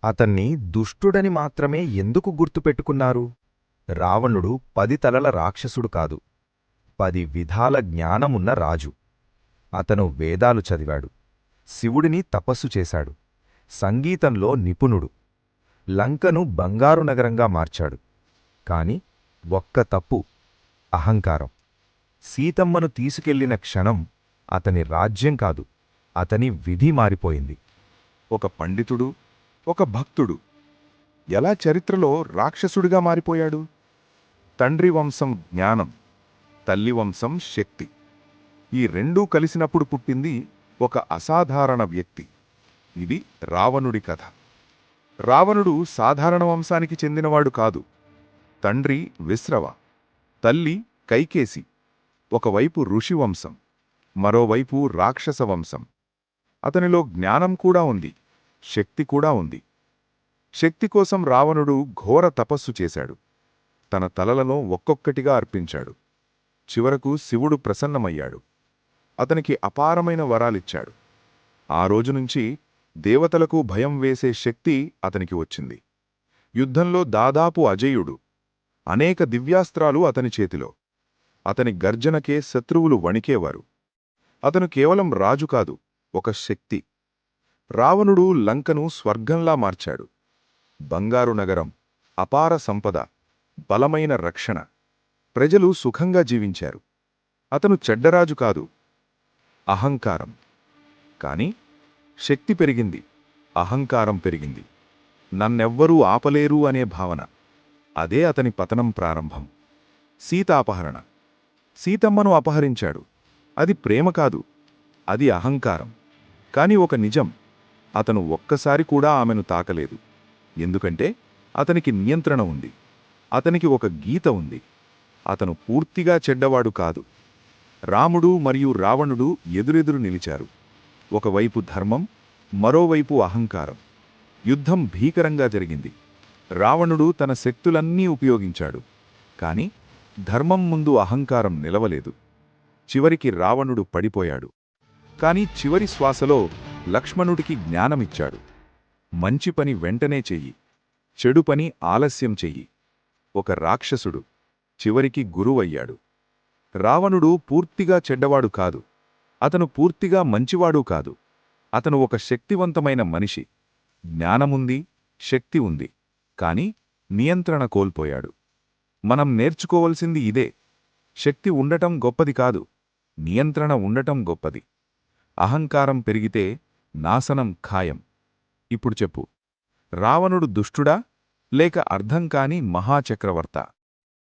అతన్ని దుష్టుడని మాత్రమే ఎందుకు గుర్తుపెట్టుకున్నారు? రావణుడు 10 తలల రాక్షసుడు కాదు, 10 విధాల జ్ఞానమున్న రాజు. అతను వేదాలు చదివాడు, శివుడిని తపస్సు చేశాడు, సంగీతంలో నిపుణుడు, లంకను బంగారు నగరంగా మార్చాడు. కాని ఒక్క తప్పు, అహంకారం. సీతమ్మను తీసుకెళ్లిన క్షణం అతని రాజ్యం కాదు, అతని విధి మారిపోయింది. ఒక పండితుడు, ఒక భక్తుడు ఎలా చరిత్రలో రాక్షసుడిగా మారిపోయాడు? తండ్రి వంశం జ్ఞానం, తల్లి వంశం శక్తి. ఈ రెండూ కలిసినప్పుడు పుట్టింది ఒక అసాధారణ వ్యక్తి. ఇది రావణుడి కథ. రావణుడు సాధారణ వంశానికి చెందినవాడు కాదు. తండ్రి విశ్రవ, తల్లి కైకేసి. ఒకవైపు ఋషివంశం, మరోవైపు రాక్షస వంశం. అతనిలో జ్ఞానం కూడా ఉంది, శక్తి కూడా ఉంది. శక్తి కోసం రావణుడు ఘోర తపస్సు చేశాడు. తన తలలను ఒక్కొక్కటిగా అర్పించాడు. చివరకు శివుడు ప్రసన్నమయ్యాడు. అతనికి అపారమైన వరాలిచ్చాడు. ఆ రోజునుంచి దేవతలకు భయం వేసే శక్తి అతనికి వచ్చింది. యుద్ధంలో దాదాపు అజేయుడు. అనేక దివ్యాస్త్రాలు అతని చేతిలో. అతని గర్జనకే శత్రువులు వణికేవారు. అతను కేవలం రాజు కాదు, ఒక శక్తి. రావణుడు లంకను స్వర్గంలా మార్చాడు. బంగారు నగరం, అపార సంపద, బలమైన రక్షణ. ప్రజలు సుఖంగా జీవించారు. అతను చెడ్డరాజు కాదు, అహంకారం. కాని శక్తి పెరిగింది, అహంకారం పెరిగింది. నన్నెవ్వరూ ఆపలేరు అనే భావన. అదే అతని పతనం ప్రారంభం. సీత అపహరణ. సీతమ్మను అపహరించాడు. అది ప్రేమ కాదు, అది అహంకారం. కాని ఒక నిజం, అతను ఒక్కసారి కూడా ఆమెను తాకలేదు. ఎందుకంటే అతనికి నియంత్రణ ఉంది. అతనికి ఒక గీత ఉంది. అతను పూర్తిగా చెడ్డవాడు కాదు. రాముడు మరియు రావణుడు ఎదురెదురు నిలిచారు. ఒకవైపు ధర్మం, మరోవైపు అహంకారం. యుద్ధం భీకరంగా జరిగింది. రావణుడు తన శక్తులన్నీ ఉపయోగించాడు. కాని ధర్మం ముందు అహంకారం నిలవలేదు. చివరికి రావణుడు పడిపోయాడు. కాని చివరి శ్వాసలో లక్ష్మణుడికి జ్ఞానమిచ్చాడు. మంచి పని వెంటనే చెయ్యి, చెడు పని ఆలస్యం చెయ్యి. ఒక రాక్షసుడు చివరికి గురువయ్యాడు. రావణుడు పూర్తిగా చెడ్డవాడు కాదు, అతను పూర్తిగా మంచివాడూ కాదు. అతను ఒక శక్తివంతమైన మనిషి. జ్ఞానముంది, శక్తి ఉంది, కాని నియంత్రణ కోల్పోయాడు. మనం నేర్చుకోవలసింది ఇదే. శక్తి ఉండటం గొప్పది కాదు, నియంత్రణ ఉండటం గొప్పది. అహంకారం పెరిగితే నాశనం ఖాయం. ఇప్పుడు చెప్పు, రావణుడు దుష్టుడా లేక అర్థం కాని మహాచక్రవర్తా?